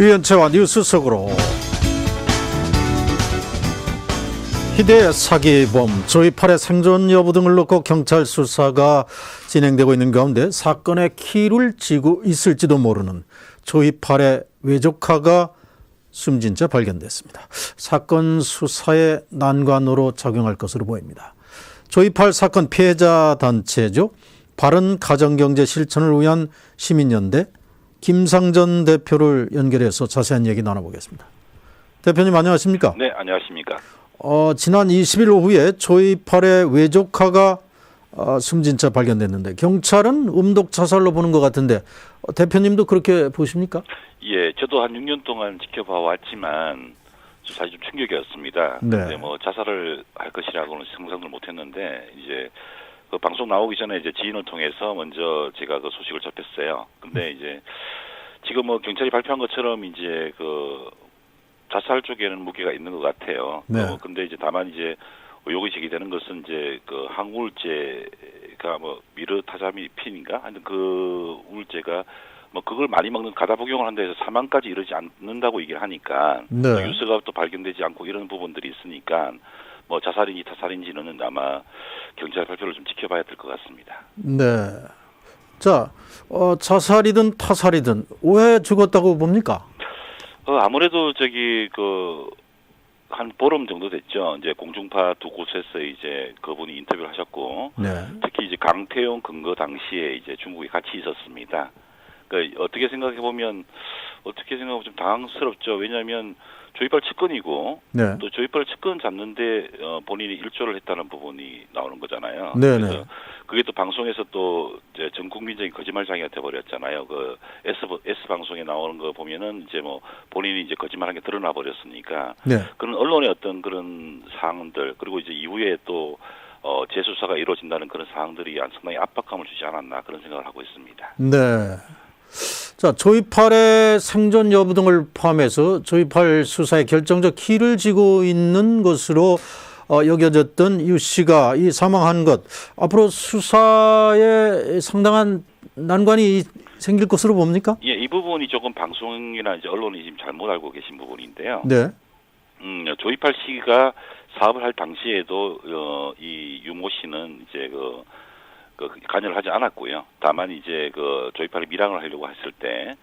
유연체와 뉴스 속으로. 희대의 사기범 조이팔의 생존 여부 등을 놓고 경찰 수사가 진행되고 있는 가운데 사건의 키를 쥐고 있을지도 모르는 조이팔의 외조카가 숨진 채 발견됐습니다. 사건 수사의 난관으로 작용할 것으로 보입니다. 조이팔 사건 피해자 단체죠. 바른가정경제 실천을 위한 시민연대 김상전 대표를 연결해서 자세한 얘기 나눠보겠습니다. 대표님 안녕하십니까? 네, 안녕하십니까? 지난 20일 오후에 조이팔의 외조카가 숨진 채 발견됐는데 경찰은 음독 자살로 보는 것 같은데 대표님도 그렇게 보십니까? 예, 저도 한 6년 동안 지켜봐 왔지만 사실 좀 충격이었습니다. 네. 근데 뭐 자살을 할 것이라고는 상상을 못했는데 이제 그 방송 나오기 전에 이제 지인을 통해서 먼저 제가 그 소식을 접했어요. 근데 이제 지금 뭐 경찰이 발표한 것처럼 이제 그 자살 쪽에는 무게가 있는 것 같아요. 네. 근데 이제 다만 이제 의혹이 제기되는 것은 이제 그 항우울제가 뭐 미르타자미핀인가 하여튼 그 우울제가 뭐 그걸 많이 먹는 가다 복용을 한다 해서 사망까지 이르지 않는다고 얘기를 하니까 네. 또 뉴스가 또 발견되지 않고 이런 부분들이 있으니까 뭐 자살인지 타살인지는 아마 경찰 발표를 좀 지켜봐야 될 것 같습니다. 네. 자, 자살이든 타살이든 왜 죽었다고 봅니까? 아무래도 한 보름 정도 됐죠. 이제 공중파 두 곳에서 이제 그분이 인터뷰를 하셨고, 네. 특히 이제 강태용 근거 당시에 이제 중국에 같이 있었습니다. 그러니까 어떻게 생각하면 좀 당황스럽죠. 왜냐하면 조이팔 측근이고, 네. 또 조이팔 측근 잡는데 본인이 일조를 했다는 부분이 나오는 거잖아요. 네, 그래서 네. 그게 또 방송에서 또 이제 전 국민적인 거짓말장이가 돼버렸잖아요. 그 S 방송에 나오는 거 보면은 이제 뭐 본인이 이제 거짓말한 게 드러나 버렸으니까 네. 그런 언론의 어떤 그런 사항들 그리고 이제 이후에 또 재수사가 이루어진다는 그런 사항들이 상당히 압박감을 주지 않았나 그런 생각을 하고 있습니다. 네. 자, 조이팔의 생존 여부 등을 포함해서 조이팔 수사의 결정적 키를 쥐고 있는 것으로 여겨졌던 유 씨가 이 사망한 것, 앞으로 수사에 상당한 난관이 생길 것으로 봅니까? 예, 이 부분이 조금 방송이나 이제 언론이 지금 잘못 알고 계신 부분인데요. 네. 조이팔 씨가 사업을 할 당시에도 이 유모 씨는 이제 관여를 하지 않았고요. 다만 이제 조이팔이 밀항을 하려고 했을 때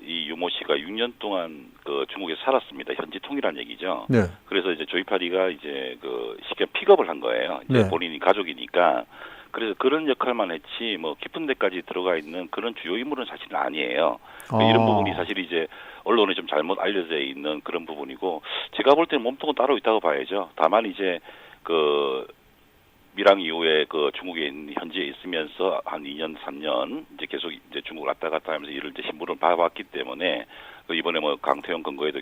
이 유모 씨가 6년 동안 중국에서 살았습니다. 현지 통일한 얘기죠. 네. 그래서 이제 조이팔이가 이제 쉽게 픽업을 한 거예요. 이제 네. 본인이 가족이니까. 그래서 그런 역할만 했지 뭐 깊은 데까지 들어가 있는 그런 주요 인물은 사실은 아니에요. 이런 부분이 사실 이제 언론에 좀 잘못 알려져 있는 그런 부분이고 제가 볼 때는 몸통은 따로 있다고 봐야죠. 다만 이제 밀항 이후에 중국에 현지에 있으면서 한 2년, 3년 이제 계속 이제 중국을 왔다 갔다 하면서 이를 이제 신분을 봐왔기 때문에 이번에 뭐 강태용 근거에도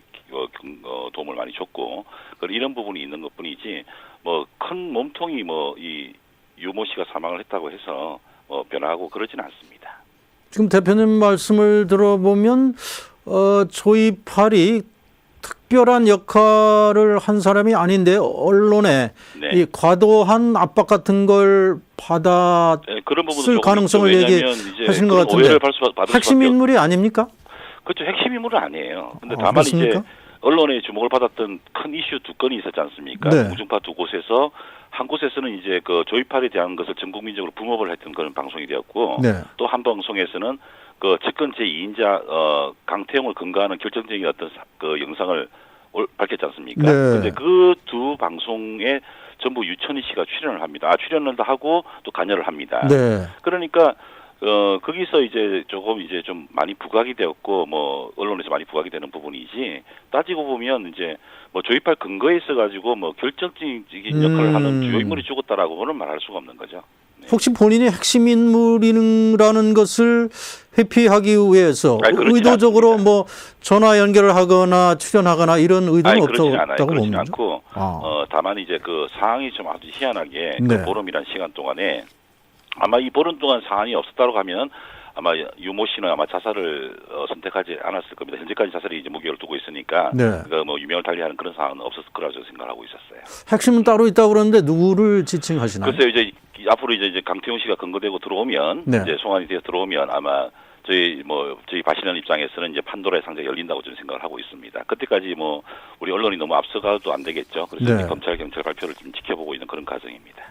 도움을 많이 줬고 이런 부분이 있는 것뿐이지 뭐 큰 몸통이 이 유모 씨가 사망을 했다고 해서 변화하고 그러지는 않습니다. 지금 대표님 말씀을 들어보면 조이팔이 특별한 역할을 한 사람이 아닌데 언론에 네. 이 과도한 압박 같은 걸 받았을 가능성을 얘기하시는 것 같은데 핵심 인물이 아닙니까? 그렇죠. 핵심 인물은 아니에요. 근데 다만 그렇습니까? 이제 언론의 주목을 받았던 큰 이슈 두 건이 있었지 않습니까? 네. 공중파 두 곳에서 한 곳에서는 이제 조이팔에 대한 것을 전 국민적으로 붕업을 했던 그런 방송이 되었고 네. 또 한 방송에서는 측근 제2인자 강태용을 근거하는 결정적인 어떤 영상을 밝혔지 않습니까? 네. 근데 그 두 방송에 전부 유천희 씨가 출연을 합니다. 출연을 하고 또 관여를 합니다. 네. 그러니까 거기서 이제 조금 이제 좀 많이 부각이 되었고 뭐 언론에서 많이 부각이 되는 부분이지 따지고 보면 이제 뭐 조이팔 근거에 있어 가지고 뭐 결정적인 역할을 하는 주요 인물이 죽었다라고는 말할 수가 없는 거죠. 네. 혹시 본인이 핵심 인물이라는 것을 회피하기 위해서 의도적으로 않습니다. 뭐 전화 연결을 하거나 출연하거나 이런 의도는 없다고 그러진 봅니다. 않고 다만 이제 상황이 좀 아주 희한하게 네. 보름이란 시간 동안에 아마 이 보름 동안 사안이 없었다고 하면 아마 유모 씨는 아마 자살을 선택하지 않았을 겁니다. 현재까지 자살이 이제 무게를 두고 있으니까 네. 뭐 유명을 달리하는 그런 상황은 없었을 거라고 생각하고 있었어요. 핵심은 따로 있다고 그러는데 누구를 지칭하시나요? 글쎄요, 이제 앞으로 이제 강태용 씨가 근거되고 들어오면 네. 이제 송환이 되어 들어오면 아마 저희 바시는 입장에서는 이제 판도라의 상자가 열린다고 저는 생각을 하고 있습니다. 그때까지 뭐 우리 언론이 너무 앞서가도 안 되겠죠. 그래서 네. 검찰 경찰 발표를 좀 지켜보고 있는 그런 과정입니다.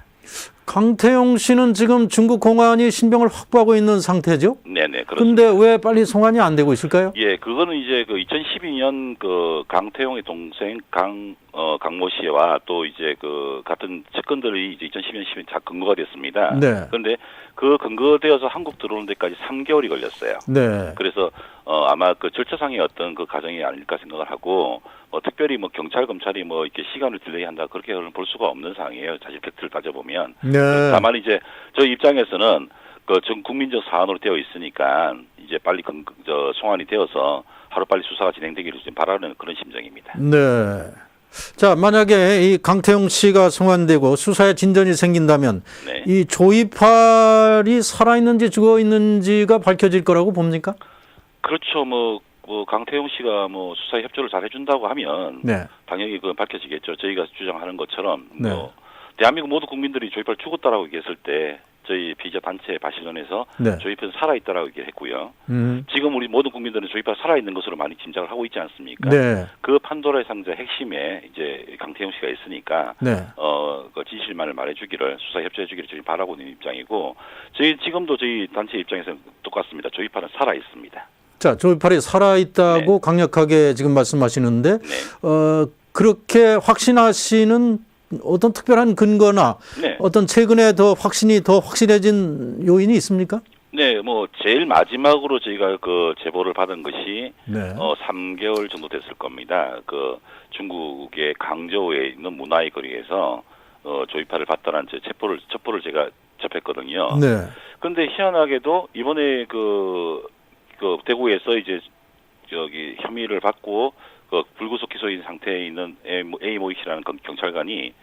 강태용 씨는 지금 중국 공안이 신병을 확보하고 있는 상태죠? 네네, 그렇습니다. 근데 왜 빨리 송환이 안 되고 있을까요? 예, 그거는 이제 그 2012년 그 강태용의 동생 강모 씨와 또 이제 그 같은 측근들이 이제 2012년 10년 다 근거가 됐습니다. 네. 그런데 그 근거되어서 한국 들어오는 데까지 3개월이 걸렸어요. 네. 그래서 아마 그 절차상의 어떤 그 과정이 아닐까 생각을 하고 특별히 뭐 경찰 검찰이 뭐 이렇게 시간을 딜레이한다 그렇게는 볼 수가 없는 상황이에요. 사실 팩트를 따져보면. 네. 다만 이제 저희 입장에서는 그 전 국민적 사안으로 되어 있으니까 이제 빨리 송환이 되어서 하루빨리 수사가 진행되기를 좀 바라는 그런 심정입니다. 네. 자, 만약에 이 강태용 씨가 송환되고 수사에 진전이 생긴다면 네. 이 조이팔이 살아있는지 죽어있는지가 밝혀질 거라고 봅니까? 그렇죠. 뭐 강태용 씨가 뭐 수사에 협조를 잘 해준다고 하면 네. 당연히 그건 밝혀지겠죠. 저희가 주장하는 것처럼 네. 대한민국 모든 국민들이 조이팔 죽었다라고 얘기했을 때 저희 피의자 단체 바실론에서 네. 조이팔은 살아있다라고 얘기를 했고요. 지금 우리 모든 국민들은 조이팔 살아있는 것으로 많이 짐작을 하고 있지 않습니까? 네. 그 판도라의 상자 핵심에 이제 강태용 씨가 있으니까 네. 그 진실만을 말해주기를 수사 협조해주기를 저희 바라고 있는 입장이고 지금도 저희 단체 입장에서는 똑같습니다. 조이팔은 살아 있습니다. 자, 조이팔이 살아있다고 네. 강력하게 지금 말씀하시는데 네. 그렇게 확신하시는 어떤 특별한 근거나 네. 어떤 최근에 더 확실해진 요인이 있습니까? 네, 뭐 제일 마지막으로 저희가 그 제보를 받은 것이 네. 3개월 정도 됐을 겁니다. 그 중국의 강저우에 있는 문화의 거리에서 조이팔을 봤다는 첩보를 제가 접했거든요. 네. 그런데 희한하게도 이번에 그 대구에서 이제 저기 혐의를 받고 그 불구속 기소인 상태에 있는 A 모이씨라는 경찰관이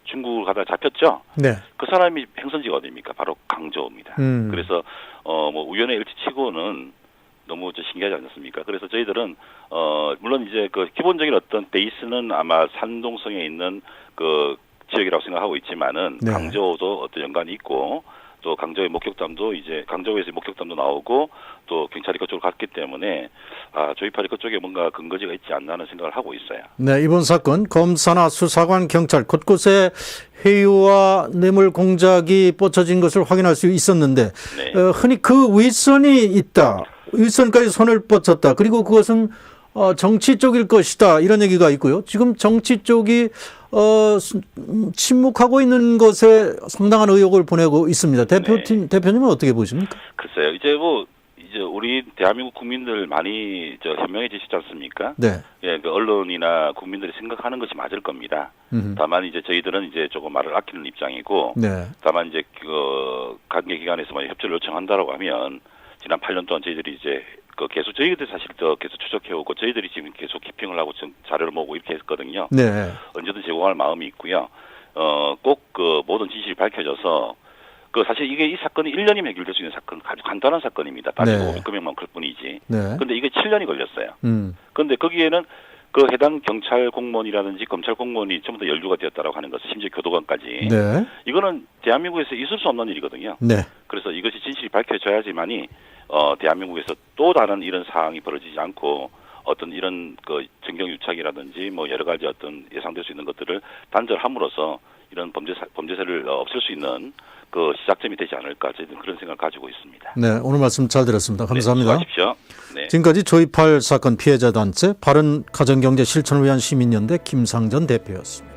중국을 가다 잡혔죠. 네. 그 사람이 행선지가 어디입니까? 바로 강저우입니다. 그래서 뭐 우연의 일치치고는 너무 신기하지 않습니까? 그래서 저희들은 물론 이제 그 기본적인 어떤 베이스는 아마 산동성에 있는 그 지역이라고 생각하고 있지만은 네. 강저우도 어떤 연관이 있고 또 강저우의 목격담도 이제 강저우에서 목격담도 나오고 또 경찰이 그쪽으로 갔기 때문에 조이팔이 그쪽에 뭔가 근거지가 있지 않나 하는 생각을 하고 있어요. 네, 이번 사건 검사나 수사관, 경찰 곳곳에 회유와 뇌물 공작이 뻗쳐진 것을 확인할 수 있었는데 네. 흔히 그 윗선이 있다. 윗선까지 손을 뻗쳤다. 그리고 그것은 정치 쪽일 것이다. 이런 얘기가 있고요. 지금 정치 쪽이 침묵하고 있는 것에 상당한 의혹을 보내고 있습니다. 대표님은 어떻게 보십니까? 글쎄요. 이제 우리 대한민국 국민들 많이 현명해지시지 않습니까? 네. 예, 그 언론이나 국민들이 생각하는 것이 맞을 겁니다. 다만 이제 저희들은 이제 조금 말을 아끼는 입장이고, 네. 다만 이제 그 관계기관에서 만약 협조를 요청한다라고 하면 지난 8년 동안 저희들이 이제 계속 저희들 사실 계속 추적해오고 저희들이 지금 계속 기평을 하고 자료를 모으고 이렇게 했거든요. 네. 언제든 제공할 마음이 있고요. 꼭 그 모든 진실이 밝혀져서 사실 이 사건이 1년이면 해결될 수 있는 사건, 아주 간단한 사건입니다. 따지고 보면 금액만 클 뿐이지. 네. 근데 이게 7년이 걸렸어요. 그런데 거기에는 그 해당 경찰 공무원이라든지 검찰 공무원이 전부 다 연루가 되었다라고 하는 것은 심지어 교도관까지. 네. 이거는 대한민국에서 있을 수 없는 일이거든요. 네. 그래서 이것이 진실이 밝혀져야지만이 대한민국에서 또 다른 이런 사항이 벌어지지 않고 어떤 이런 그 정경유착이라든지 뭐 여러 가지 어떤 예상될 수 있는 것들을 단절함으로써 이런 범죄세를 없앨 수 있는 그 시작점이 되지 않을까 저희는 그런 생각을 가지고 있습니다. 네, 오늘 말씀 잘 들었습니다. 감사합니다. 네, 수고하십시오. 네. 지금까지 조이팔 사건 피해자 단체 바른 가정경제 실천을 위한 시민연대 김상전 대표였습니다.